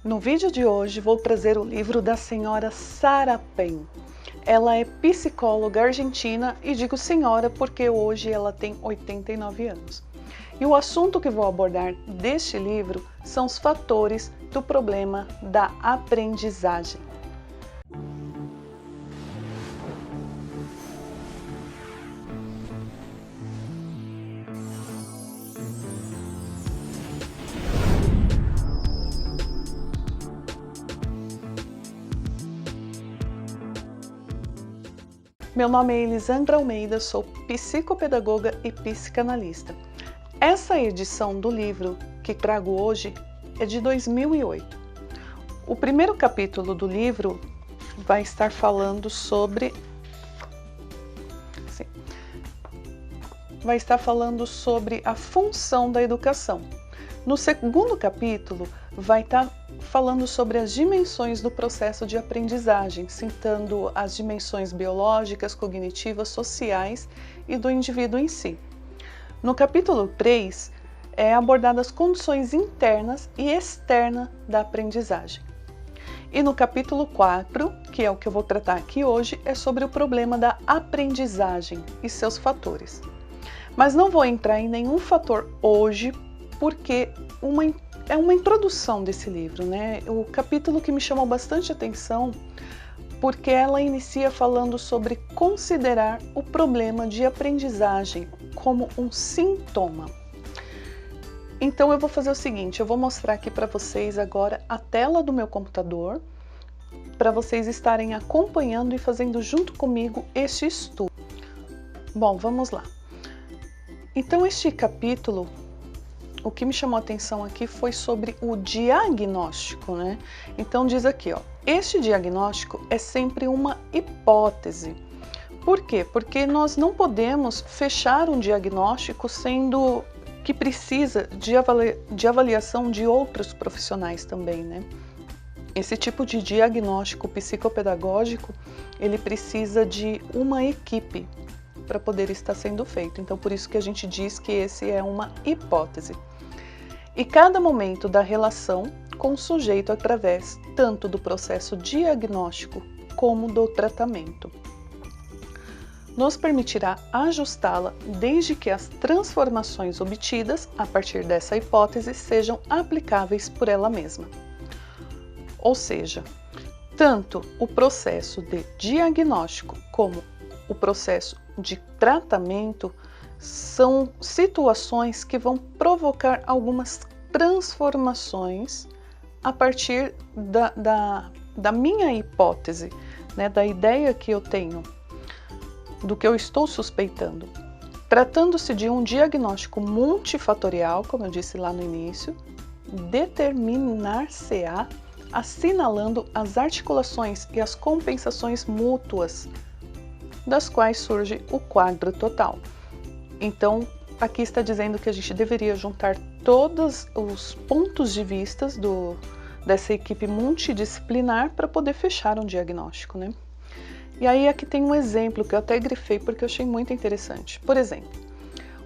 No vídeo de hoje vou trazer o livro da senhora Sarah Penn. Ela é psicóloga argentina e digo senhora porque hoje ela tem 89 anos. E o assunto que vou abordar deste livro são os fatores do problema da aprendizagem. Meu nome é Elisandra Almeida, sou psicopedagoga e psicanalista. Essa edição do livro que trago hoje é de 2008. O primeiro capítulo do livro vai estar falando sobre a função da educação. No segundo capítulo vai estar falando sobre as dimensões do processo de aprendizagem, citando as dimensões biológicas, cognitivas, sociais e do indivíduo em si. No capítulo 3 é abordadas as condições internas e externas da aprendizagem. E no capítulo 4, que é o que eu vou tratar aqui hoje, é sobre o problema da aprendizagem e seus fatores. Mas não vou entrar em nenhum fator hoje, porque é uma introdução desse livro, né? O capítulo que me chamou bastante atenção, porque ela inicia falando sobre considerar o problema de aprendizagem como um sintoma. Então eu vou fazer o seguinte, eu vou mostrar aqui para vocês agora a tela do meu computador, para vocês estarem acompanhando e fazendo junto comigo este estudo. Bom, vamos lá. Então este capítulo, o que me chamou a atenção aqui foi sobre o diagnóstico, né? Então diz aqui, ó, este diagnóstico é sempre uma hipótese. Por quê? Porque nós não podemos fechar um diagnóstico sendo que precisa de avaliação de outros profissionais também, né? Esse tipo de diagnóstico psicopedagógico, ele precisa de uma equipe para poder estar sendo feito. Então, por isso que a gente diz que esse é uma hipótese. E cada momento da relação com o sujeito através tanto do processo diagnóstico como do tratamento nos permitirá ajustá-la desde que as transformações obtidas a partir dessa hipótese sejam aplicáveis por ela mesma. Ou seja, tanto o processo de diagnóstico como o processo de tratamento são situações que vão provocar algumas transformações a partir da minha hipótese, né, da ideia que eu tenho, do que eu estou suspeitando. Tratando-se de um diagnóstico multifatorial, como eu disse lá no início, determinar-se-á assinalando as articulações e as compensações mútuas, das quais surge o quadro total. Então, aqui está dizendo que a gente deveria juntar todos os pontos de vista dessa equipe multidisciplinar para poder fechar um diagnóstico, né? E aí aqui tem um exemplo que eu até grifei porque eu achei muito interessante. Por exemplo,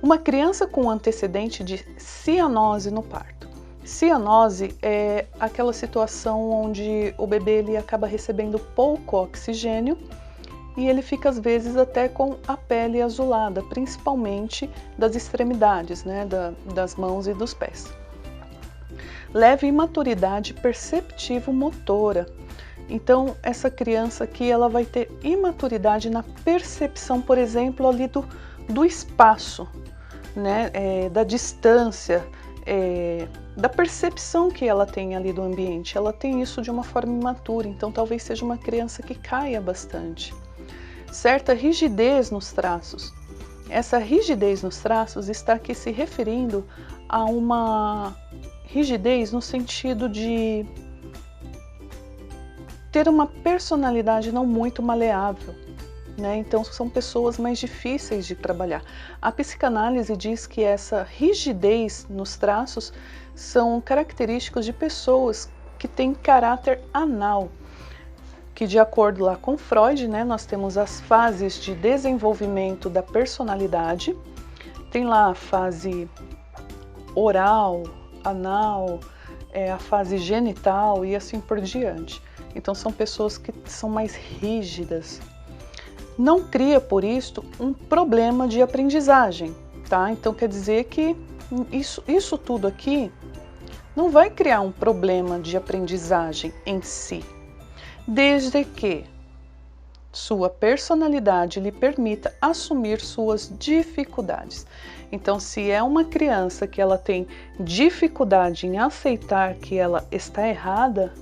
uma criança com antecedente de cianose no parto. Cianose é aquela situação onde o bebê ele acaba recebendo pouco oxigênio e ele fica às vezes até com a pele azulada, principalmente das extremidades, né, das mãos e dos pés. Leve imaturidade perceptivo-motora. Então, essa criança aqui ela vai ter imaturidade na percepção, por exemplo, ali do espaço, né, da distância, da percepção que ela tem ali do ambiente. Ela tem isso de uma forma imatura, então talvez seja uma criança que caia bastante. Certa rigidez nos traços. Essa rigidez nos traços está aqui se referindo a uma rigidez no sentido de ter uma personalidade não muito maleável, né? Então são pessoas mais difíceis de trabalhar. A psicanálise diz que essa rigidez nos traços são características de pessoas que têm caráter anal, que de acordo lá com Freud, né, nós temos as fases de desenvolvimento da personalidade, tem lá a fase oral, anal, a fase genital e assim por diante. Então são pessoas que são mais rígidas. Não cria, por isso, um problema de aprendizagem, tá? Então quer dizer que isso tudo aqui não vai criar um problema de aprendizagem em si, desde que sua personalidade lhe permita assumir suas dificuldades. Então, se é uma criança que ela tem dificuldade em aceitar que ela está errada,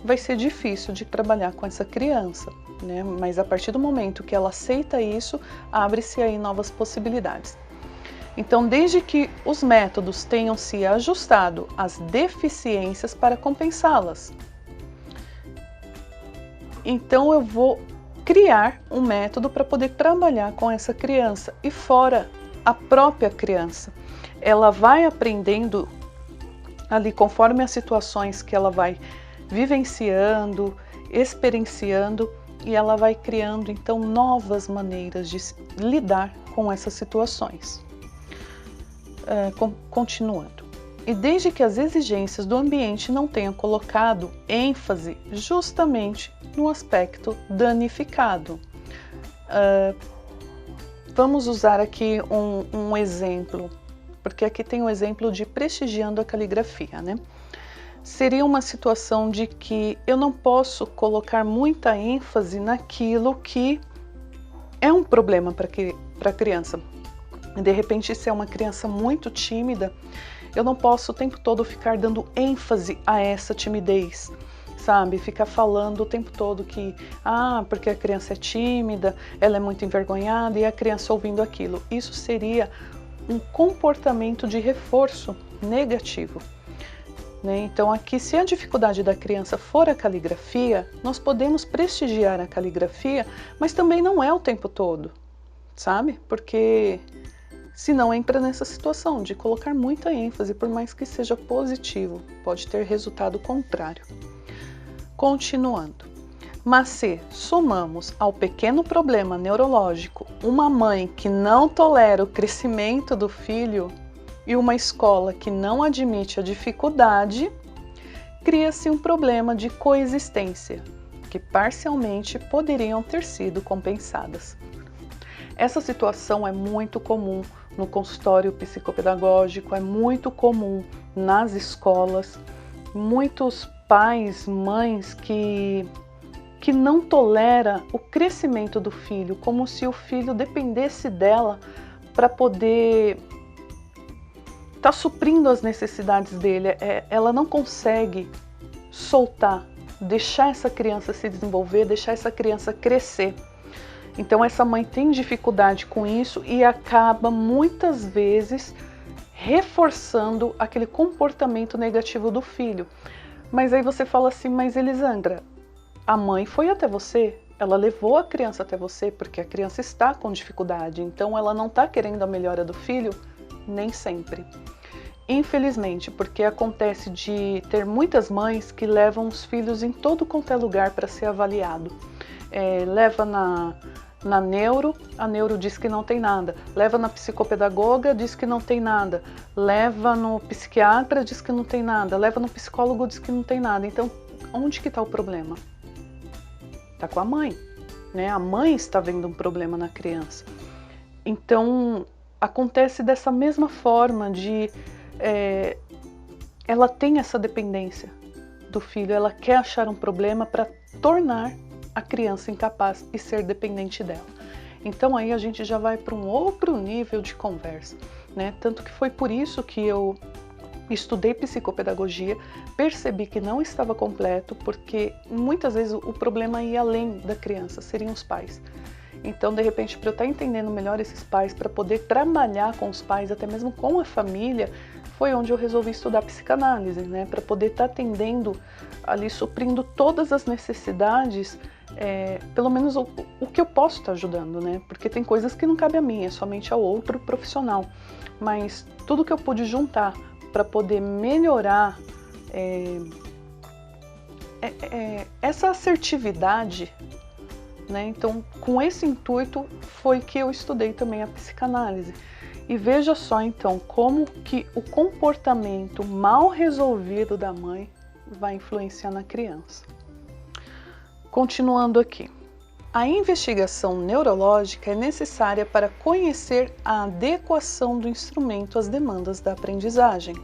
vai ser difícil de trabalhar com essa criança, né? Mas a partir do momento que ela aceita isso, abre-se aí novas possibilidades. Então, desde que os métodos tenham se ajustado às deficiências para compensá-las, então eu vou criar um método para poder trabalhar com essa criança. E fora a própria criança, ela vai aprendendo ali conforme as situações que ela vai vivenciando, experienciando, e ela vai criando então novas maneiras de lidar com essas situações. Continuando. E desde que as exigências do ambiente não tenham colocado ênfase justamente no aspecto danificado. Vamos usar aqui um exemplo, porque aqui tem o exemplo de prestigiando a caligrafia, né? Seria uma situação de que eu não posso colocar muita ênfase naquilo que é um problema para a criança. De repente, se é uma criança muito tímida, eu não posso o tempo todo ficar dando ênfase a essa timidez, sabe? Ficar falando o tempo todo que, porque a criança é tímida, ela é muito envergonhada, e a criança ouvindo aquilo. Isso seria um comportamento de reforço negativo, né? Então aqui, se a dificuldade da criança for a caligrafia, nós podemos prestigiar a caligrafia, mas também não é o tempo todo, sabe? Porque senão entra nessa situação de colocar muita ênfase, por mais que seja positivo, pode ter resultado contrário. Continuando. Mas se somamos ao pequeno problema neurológico uma mãe que não tolera o crescimento do filho e uma escola que não admite a dificuldade, cria-se um problema de coexistência, que parcialmente poderiam ter sido compensadas. Essa situação é muito comum no consultório psicopedagógico, é muito comum nas escolas. Muitos pais, mães que não tolera o crescimento do filho, como se o filho dependesse dela para poder estar suprindo as necessidades dele. Ela não consegue soltar, deixar essa criança se desenvolver, deixar essa criança crescer. Então essa mãe tem dificuldade com isso e acaba muitas vezes reforçando aquele comportamento negativo do filho. Mas aí você fala assim, mas Elisandra, a mãe foi até você, ela levou a criança até você porque a criança está com dificuldade, então ela não está querendo a melhora do filho? Nem sempre. Infelizmente, porque acontece de ter muitas mães que levam os filhos em todo quanto é lugar para ser avaliado. Leva na neuro, a neuro diz que não tem nada. Leva na psicopedagoga, diz que não tem nada. Leva no psiquiatra, diz que não tem nada. Leva no psicólogo, diz que não tem nada. Então, onde que está o problema? Está com a mãe, né? A mãe está vendo um problema na criança. Então, acontece dessa mesma forma de... ela tem essa dependência do filho, ela quer achar um problema para tornar a criança incapaz e ser dependente dela. Então aí a gente já vai para um outro nível de conversa, né? Tanto que foi por isso que eu estudei psicopedagogia, percebi que não estava completo, porque muitas vezes o problema ia além da criança, seriam os pais. Então, de repente, para eu estar entendendo melhor esses pais, para poder trabalhar com os pais, até mesmo com a família, foi onde eu resolvi estudar psicanálise, né? Para poder estar atendendo ali, suprindo todas as necessidades, pelo menos o que eu posso estar ajudando, né? Porque tem coisas que não cabe a mim, é somente ao outro profissional. Mas tudo que eu pude juntar para poder melhorar essa assertividade, né? Então, com esse intuito foi que eu estudei também a psicanálise. E veja só então como que o comportamento mal resolvido da mãe vai influenciar na criança. Continuando aqui. A investigação neurológica é necessária para conhecer a adequação do instrumento às demandas da aprendizagem.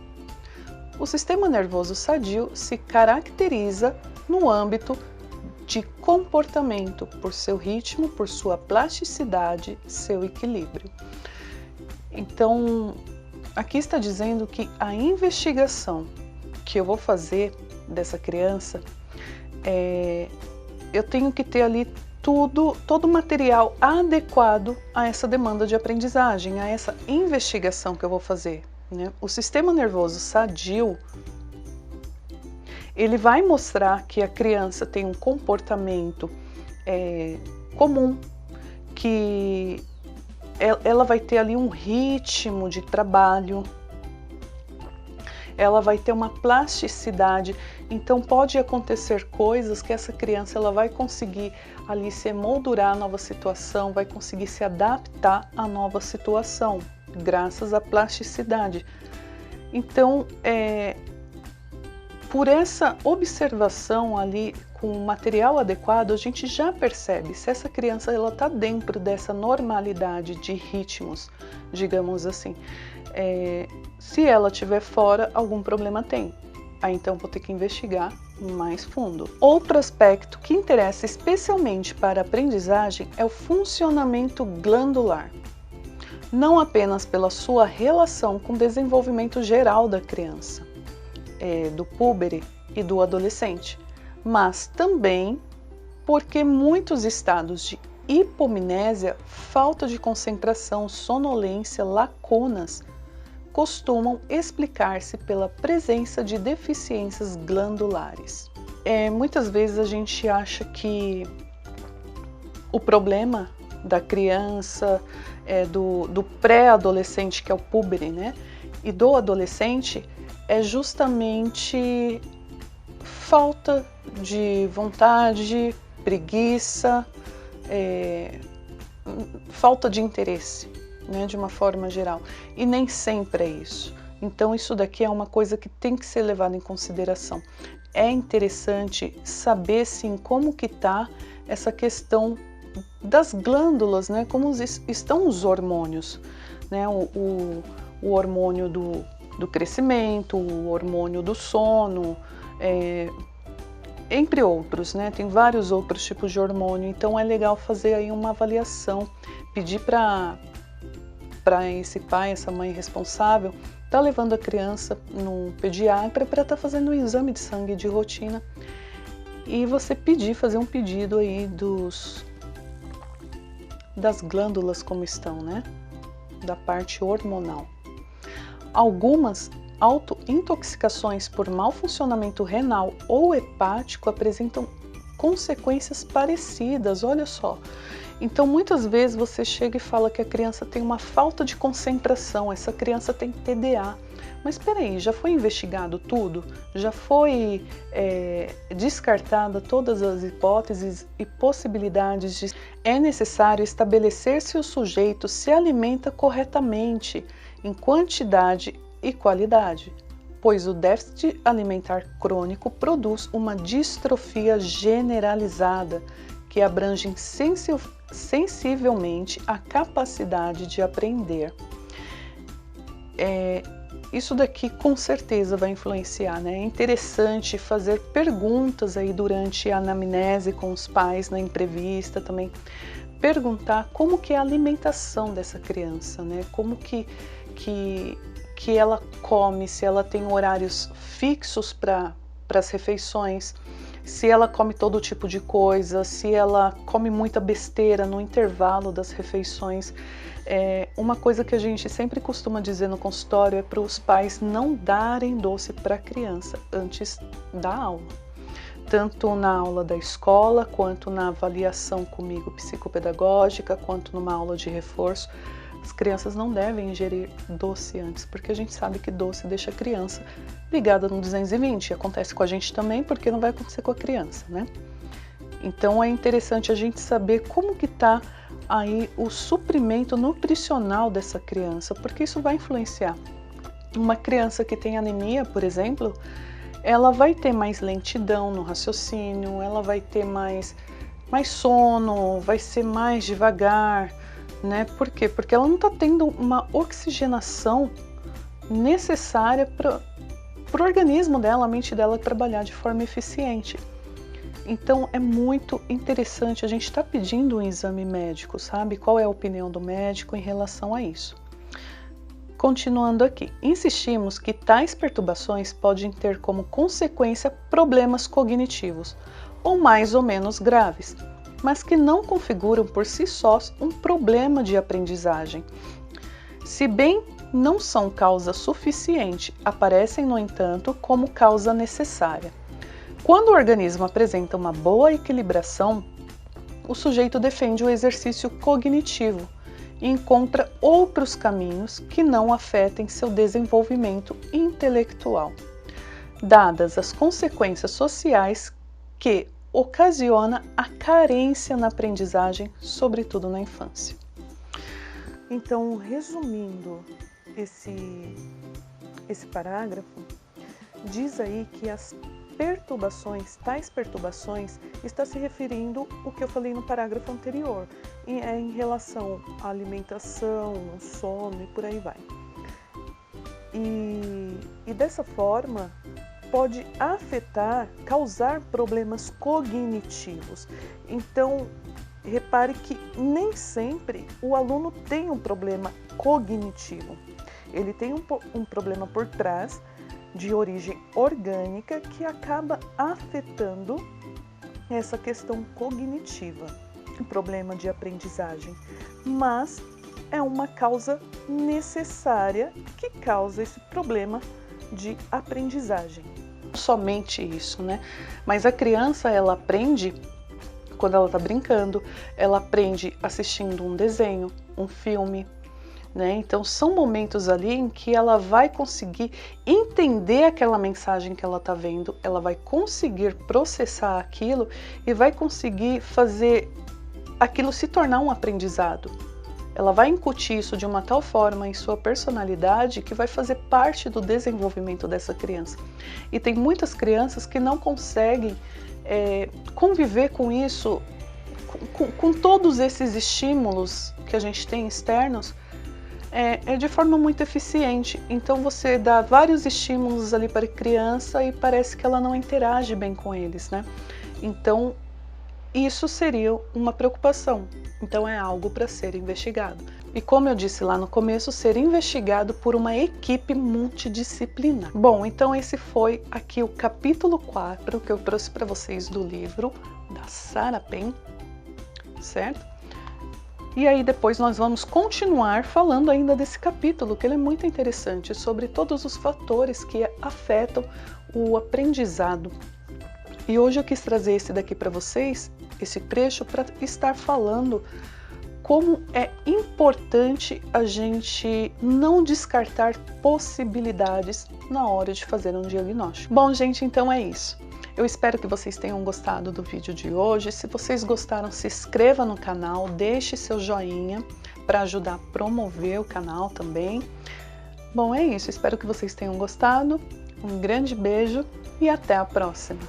O sistema nervoso sadio se caracteriza no âmbito de comportamento por seu ritmo, por sua plasticidade, seu equilíbrio. Então, aqui está dizendo que a investigação que eu vou fazer dessa criança, eu tenho que ter ali todo o material adequado a essa demanda de aprendizagem, a essa investigação que eu vou fazer, né? O sistema nervoso sadio, ele vai mostrar que a criança tem um comportamento comum, que ela vai ter ali um ritmo de trabalho, ela vai ter uma plasticidade, então pode acontecer coisas que essa criança ela vai conseguir ali se emoldurar à nova situação, vai conseguir se adaptar à nova situação, graças à plasticidade. Então, por essa observação ali com o material adequado, a gente já percebe se essa criança ela está dentro dessa normalidade de ritmos, digamos assim. Se ela estiver fora, algum problema tem. Aí então vou ter que investigar mais fundo. Outro aspecto que interessa especialmente para a aprendizagem é o funcionamento glandular. Não apenas pela sua relação com o desenvolvimento geral da criança, do púbere e do adolescente, mas também porque muitos estados de hipomnésia, falta de concentração, sonolência, lacunas, costumam explicar-se pela presença de deficiências glandulares. Muitas vezes a gente acha que o problema da criança, do pré-adolescente, que é o púbere, né, e do adolescente, é justamente falta de vontade, preguiça, falta de interesse, né, de uma forma geral, e nem sempre é isso. Então isso daqui é uma coisa que tem que ser levada em consideração. É interessante saber sim como que está essa questão das glândulas, né, como estão os hormônios, né, o hormônio do crescimento, o hormônio do sono, entre outros, né, tem vários outros tipos de hormônio, então é legal fazer aí uma avaliação, pedir para esse pai, essa mãe responsável, tá levando a criança no pediatra para estar fazendo um exame de sangue de rotina e você fazer um pedido aí das glândulas como estão, né? Da parte hormonal. Algumas autointoxicações por mau funcionamento renal ou hepático apresentam consequências parecidas, olha só. Então, muitas vezes você chega e fala que a criança tem uma falta de concentração, essa criança tem TDA. Mas espera aí, já foi investigado tudo? Já foi descartada todas as hipóteses e possibilidades? É necessário estabelecer se o sujeito se alimenta corretamente, em quantidade e qualidade, pois o déficit alimentar crônico produz uma distrofia generalizada que abrange sensivelmente a capacidade de aprender. Isso daqui com certeza vai influenciar, né? É interessante fazer perguntas aí durante a anamnese com os pais, na entrevista também, perguntar como que é a alimentação dessa criança, né? Como que ela come, se ela tem horários fixos para as refeições, se ela come todo tipo de coisa, se ela come muita besteira no intervalo das refeições. Uma coisa que a gente sempre costuma dizer no consultório é para os pais não darem doce para a criança antes da aula. Tanto na aula da escola, quanto na avaliação comigo psicopedagógica, quanto numa aula de reforço. As crianças não devem ingerir doce antes, porque a gente sabe que doce deixa a criança ligada no 220. Acontece com a gente também, porque não vai acontecer com a criança, né? Então é interessante a gente saber como que está aí o suprimento nutricional dessa criança, porque isso vai influenciar. Uma criança que tem anemia, por exemplo, ela vai ter mais lentidão no raciocínio, ela vai ter mais sono, vai ser mais devagar, né? Por quê? Porque ela não está tendo uma oxigenação necessária para o organismo dela, a mente dela trabalhar de forma eficiente. Então é muito interessante, a gente está pedindo um exame médico, sabe? Qual é a opinião do médico em relação a isso? Continuando aqui, insistimos que tais perturbações podem ter como consequência problemas cognitivos, ou mais ou menos graves, mas que não configuram por si sós um problema de aprendizagem. Se bem não são causa suficiente, aparecem, no entanto, como causa necessária. Quando o organismo apresenta uma boa equilibração, o sujeito defende o exercício cognitivo e encontra outros caminhos que não afetem seu desenvolvimento intelectual, dadas as consequências sociais que ocasiona a carência na aprendizagem, sobretudo na infância. Então, resumindo esse parágrafo, diz aí que tais perturbações, está se referindo ao que eu falei no parágrafo anterior, em relação à alimentação, ao sono e por aí vai. E dessa forma, pode causar problemas cognitivos. Então, repare que nem sempre o aluno tem um problema cognitivo. Ele tem um problema por trás, de origem orgânica, que acaba afetando essa questão cognitiva, o problema de aprendizagem. Mas é uma causa necessária que causa esse problema de aprendizagem. Somente isso, né? Mas a criança, ela aprende quando ela está brincando, ela aprende assistindo um desenho, um filme, né? Então são momentos ali em que ela vai conseguir entender aquela mensagem que ela está vendo, ela vai conseguir processar aquilo e vai conseguir fazer aquilo se tornar um aprendizado. Ela vai incutir isso de uma tal forma em sua personalidade que vai fazer parte do desenvolvimento dessa criança. E tem muitas crianças que não conseguem conviver com isso, com todos esses estímulos que a gente tem externos, de forma muito eficiente. Então você dá vários estímulos ali para a criança e parece que ela não interage bem com eles, né? Então isso seria uma preocupação. Então é algo para ser investigado. E como eu disse lá no começo, ser investigado por uma equipe multidisciplinar. Bom, então esse foi aqui o capítulo 4 que eu trouxe para vocês do livro da Sarah Penn, certo? E aí depois nós vamos continuar falando ainda desse capítulo, que ele é muito interessante, sobre todos os fatores que afetam o aprendizado. E hoje eu quis trazer esse daqui para vocês, esse trecho, para estar falando como é importante a gente não descartar possibilidades na hora de fazer um diagnóstico. Bom, gente, então é isso. Eu espero que vocês tenham gostado do vídeo de hoje. Se vocês gostaram, se inscreva no canal, deixe seu joinha para ajudar a promover o canal também. Bom, é isso. Espero que vocês tenham gostado. Um grande beijo e até a próxima!